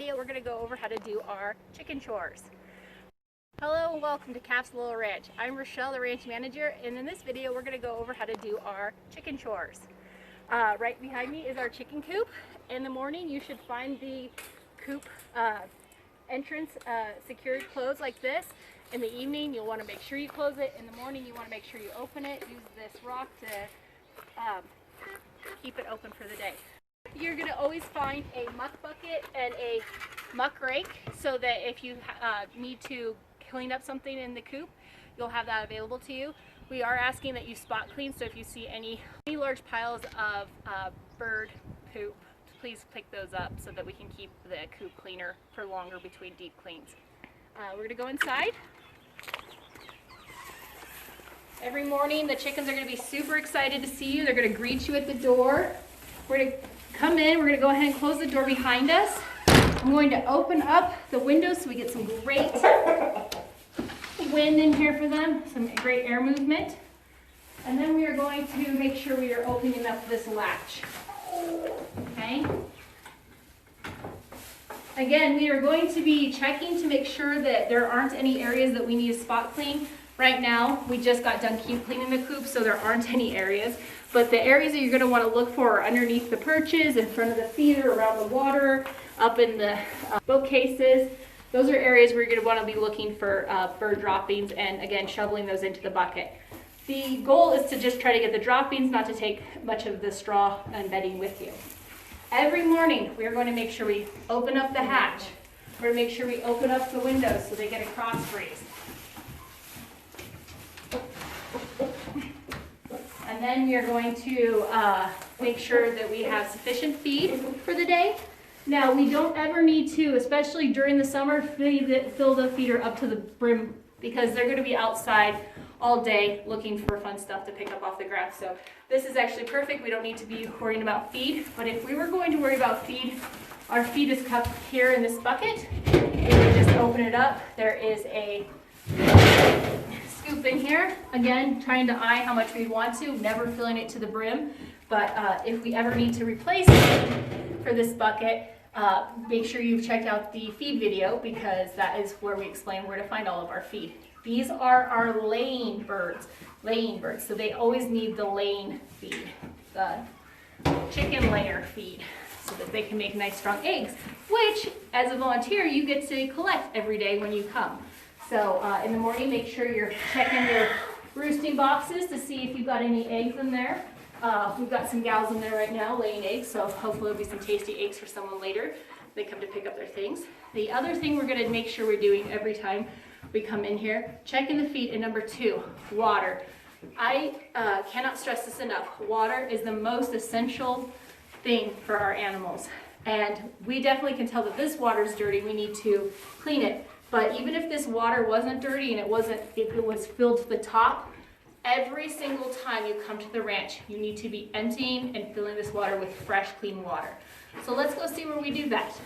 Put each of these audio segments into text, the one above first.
video, we're going to go over how to do our chicken chores. Hello and welcome to Lowell Ranch. I'm Rochelle, the ranch manager, and in this video we're going to go over how to do our chicken chores. Right behind me is our chicken coop. In the morning you should find the coop entrance secured closed like this. In the evening you'll want to make sure you close it. In the morning you want to make sure you open it. Use this rock to keep it open for the day. You're going to always find a muck bucket and a muck rake so that if you need to clean up something in the coop, you'll have that available to you. We are asking that you spot clean, so if you see any large piles of bird poop, please pick those up so that we can keep the coop cleaner for longer between deep cleans. We're going to go inside. Every morning the chickens are going to be super excited to see you. They're going to greet you at the door. We're going to come in, we're going to go ahead and close the door behind us. I'm going to open up the windows so we get some great wind in here for them, some great air movement. And then we are going to make sure we are opening up this latch. Okay? Again, we are going to be checking to make sure that there aren't any areas that we need to spot clean. Right now, we just got done cleaning the coop, so there aren't any areas. But the areas that you're going to want to look for are underneath the perches, in front of the feeder, around the water, up in the bookcases. Those are areas where you're going to want to be looking for bird droppings and, again, shoveling those into the bucket. The goal is to just try to get the droppings, not to take much of the straw and bedding with you. Every morning, we are going to make sure we open up the hatch. We're going to make sure we open up the windows so they get a cross breeze. And then we are going to make sure that we have sufficient feed for the day. Now, we don't ever need to, especially during the summer, fill the feeder up to the brim because they're going to be outside all day looking for fun stuff to pick up off the grass. So this is actually perfect. We don't need to be worrying about feed. But if we were going to worry about feed, our feed is cupped here in this bucket. We would just open it up. There is a scoop in here, again trying to eye how much we want to, never filling it to the brim, but if we ever need to replace it for this bucket, make sure you've checked out the feed video because that is where we explain where to find all of our feed. These are our laying birds, so they always need the laying feed, the chicken layer feed, so that they can make nice strong eggs, which as a volunteer you get to collect every day when you come. So in the morning, make sure you're checking your roosting boxes to see if you've got any eggs in there. We've got some gals in there right now laying eggs, so hopefully there'll be some tasty eggs for someone later. They come to pick up their things. The other thing we're going to make sure we're doing every time we come in here, checking the feed, and number 2, water. I cannot stress this enough. Water is the most essential thing for our animals. And we definitely can tell that this water is dirty. We need to clean it. But even if this water wasn't dirty and it was filled to the top, every single time you come to the ranch, you need to be emptying and filling this water with fresh, clean water. So let's go see where we do that.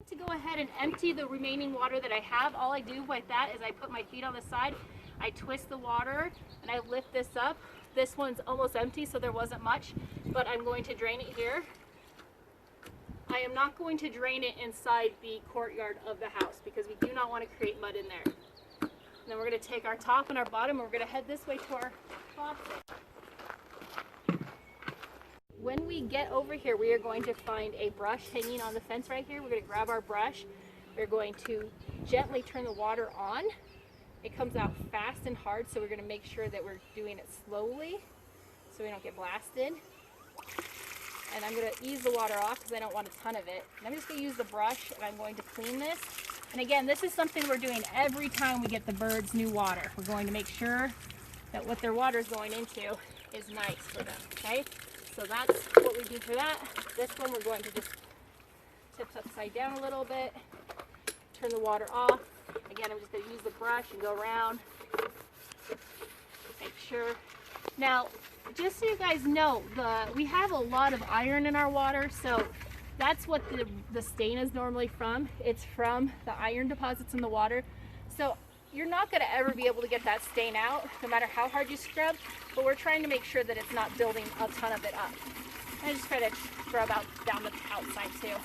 To go ahead and empty the remaining water that I have, all I do with that is I put my feet on the side, I twist the water, and I lift this up. This one's almost empty, so there wasn't much, but I'm going to drain it here. I am not going to drain it inside the courtyard of the house because we do not want to create mud in there. And then we're going to take our top and our bottom, and we're going to head this way to our faucet. When we get over here, we are going to find a brush hanging on the fence right here. We're going to grab our brush. We're going to gently turn the water on. It comes out fast and hard, so we're going to make sure that we're doing it slowly so we don't get blasted. And I'm going to ease the water off because I don't want a ton of it. And I'm just going to use the brush and I'm going to clean this. And again, this is something we're doing every time we get the birds new water. We're going to make sure that what their water is going into is nice for them, okay? So that's what we do for that. This one we're going to just tip upside down a little bit, turn the water off. Again, I'm just going to use the brush and go around, make sure. Now, just so you guys know, we have a lot of iron in our water, so that's what the stain is normally from. It's from the iron deposits in the water. So you're not going to ever be able to get that stain out, no matter how hard you scrub, but we're trying to make sure that it's not building a ton of it up. I just try to scrub out down the outside too.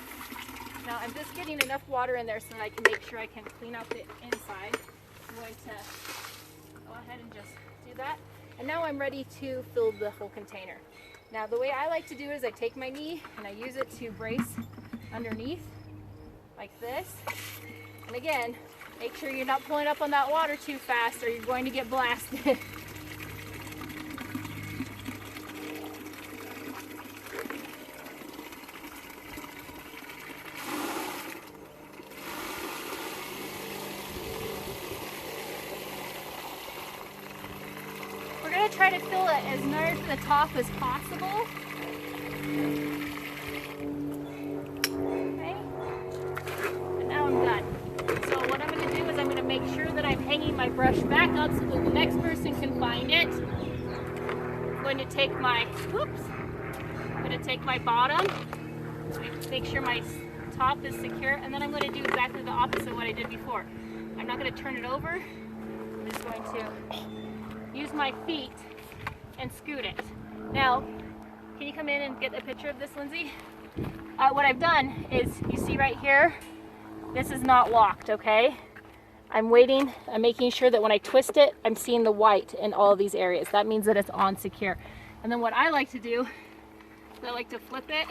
Now I'm just getting enough water in there so that I can make sure I can clean out the inside. I'm going to go ahead and just do that. And now I'm ready to fill the whole container. Now the way I like to do it is I take my knee and I use it to brace underneath like this. And again, make sure you're not pulling up on that water too fast or you're going to get blasted. We're going to try to fill it as near to the top as possible. Okay. And now I'm done. So what I'm going to do is I'm going to make sure that I'm hanging my brush back up so that the next person can find it. I'm going to take my, bottom, make sure my top is secure, and then I'm going to do exactly the opposite of what I did before. I'm not going to turn it over. I'm just going to use my feet and scoot it. Now, can you come in and get a picture of this, Lindsay? What I've done is, you see right here, this is not locked, okay? I'm waiting, I'm making sure that when I twist it, I'm seeing the white in all of these areas. That means that it's on secure. And then what I like to do, is I like to flip it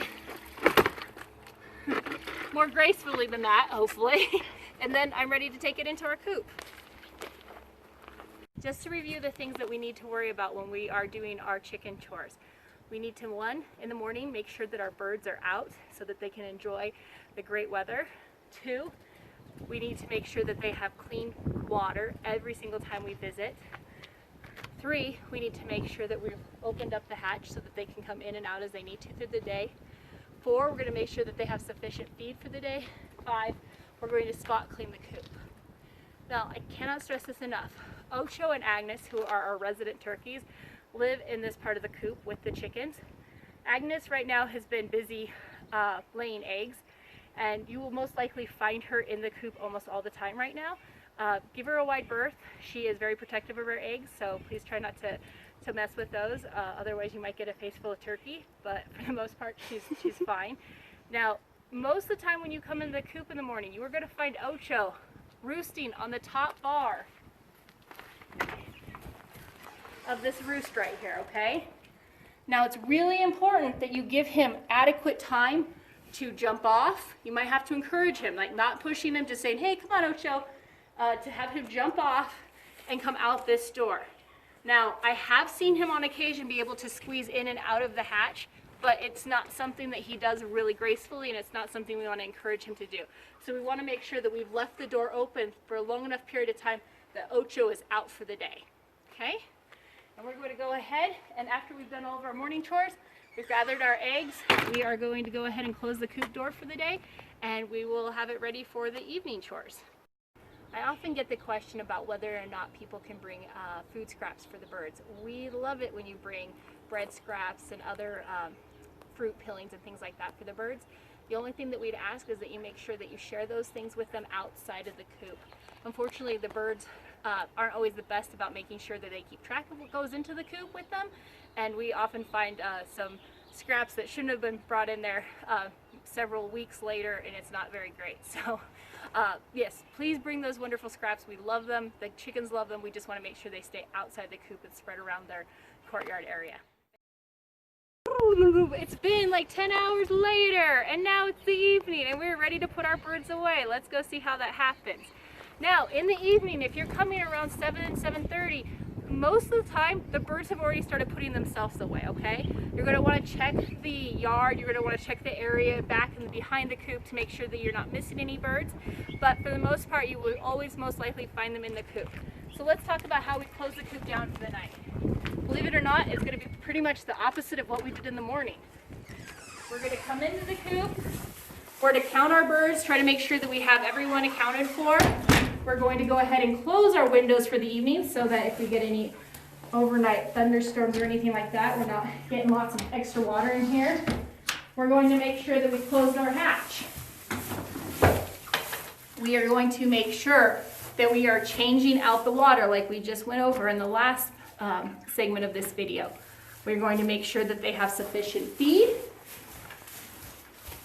more gracefully than that, hopefully. And then I'm ready to take it into our coop. Just to review the things that we need to worry about when we are doing our chicken chores. We need to, one, in the morning, make sure that our birds are out so that they can enjoy the great weather. Two, we need to make sure that they have clean water every single time we visit. Three, we need to make sure that we've opened up the hatch so that they can come in and out as they need to through the day. Four, we're going to make sure that they have sufficient feed for the day. Five, we're going to spot clean the coop. Now, I cannot stress this enough. Ocho and Agnes, who are our resident turkeys, live in this part of the coop with the chickens. Agnes right now has been busy laying eggs, and you will most likely find her in the coop almost all the time right now. Give her a wide berth. She is very protective of her eggs, so please try not to mess with those. Otherwise you might get a face full of turkey, but for the most part she's fine. Now, most of the time when you come in the coop in the morning, you are going to find Ocho roosting on the top bar of this roost right here, okay? Now it's really important that you give him adequate time to jump off. You might have to encourage him, like not pushing him, just saying, hey, come on, Ocho, to have him jump off and come out this door. Now, I have seen him on occasion be able to squeeze in and out of the hatch, but it's not something that he does really gracefully, and it's not something we want to encourage him to do. So we want to make sure that we've left the door open for a long enough period of time that Ocho is out for the day, okay? And we're going to go ahead, and after we've done all of our morning chores, we've gathered our eggs, we are going to go ahead and close the coop door for the day, and we will have it ready for the evening chores. I often get the question about whether or not people can bring food scraps for the birds. We love it when you bring bread scraps and other fruit peelings and things like that for the birds. The only thing that we'd ask is that you make sure that you share those things with them outside of the coop. Unfortunately, the birds aren't always the best about making sure that they keep track of what goes into the coop with them, and we often find some scraps that shouldn't have been brought in there several weeks later, and it's not very great. So yes, please bring those wonderful scraps. We love them. The chickens love them. We just want to make sure they stay outside the coop and spread around their courtyard area. It's been like 10 hours later, and now it's the evening, and we're ready to put our birds away. Let's go see how that happens. Now, in the evening, if you're coming around 7:30, most of the time, the birds have already started putting themselves away, okay? You're going to want to check the yard, you're going to want to check the area back and behind the coop to make sure that you're not missing any birds, but for the most part, you will always most likely find them in the coop. So let's talk about how we close the coop down for the night. Believe it or not, it's going to be pretty much the opposite of what we did in the morning. We're going to come into the coop, we're going to count our birds, try to make sure that we have everyone accounted for. We're going to go ahead and close our windows for the evening so that if we get any overnight thunderstorms or anything like that, we're not getting lots of extra water in here. We're going to make sure that we closed our hatch. We are going to make sure that we are changing out the water like we just went over in the last segment of this video. We're going to make sure that they have sufficient feed,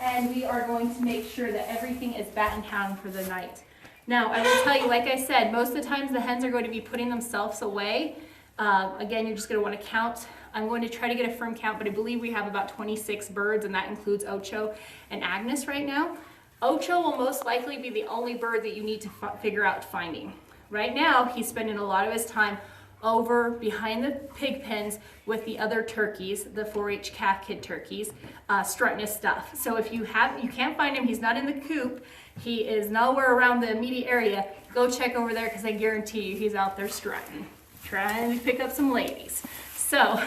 and we are going to make sure that everything is battened down for the night. Now, I will tell you, like I said, most of the times the hens are going to be putting themselves away. Again, you're just going to want to count. I'm going to try to get a firm count, but I believe we have about 26 birds, and that includes Ocho and Agnes right now. Ocho will most likely be the only bird that you need to figure out finding. Right now, he's spending a lot of his time over behind the pig pens with the other turkeys, the 4-H calf kid turkeys, strutting his stuff. So if you can't find him, he's not in the coop, he is nowhere around the immediate area, go check over there, because I guarantee you he's out there strutting, trying to pick up some ladies. So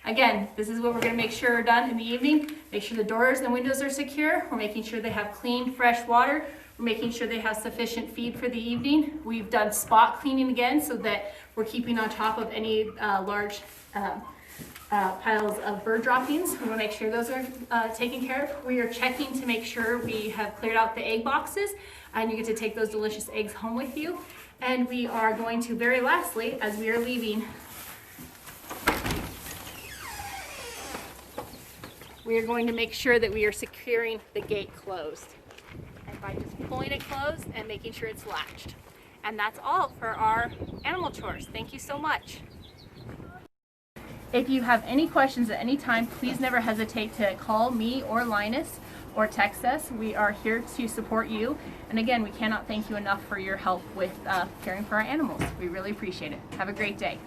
again, this is what we're going to make sure are done in the evening. Make sure the doors and windows are secure. We're making sure they have clean, fresh water. We're making sure they have sufficient feed for the evening. We've done spot cleaning again so that we're keeping on top of any large piles of bird droppings. We want to make sure those are taken care of. We are checking to make sure we have cleared out the egg boxes, and you get to take those delicious eggs home with you. And we are going to, very lastly, as we are leaving, we are going to make sure that we are securing the gate closed. And by just pulling it closed and making sure it's latched. And that's all for our animal chores. Thank you so much. If you have any questions at any time, please never hesitate to call me or Linus or text us. We are here to support you. And again, we cannot thank you enough for your help with caring for our animals. We really appreciate it. Have a great day.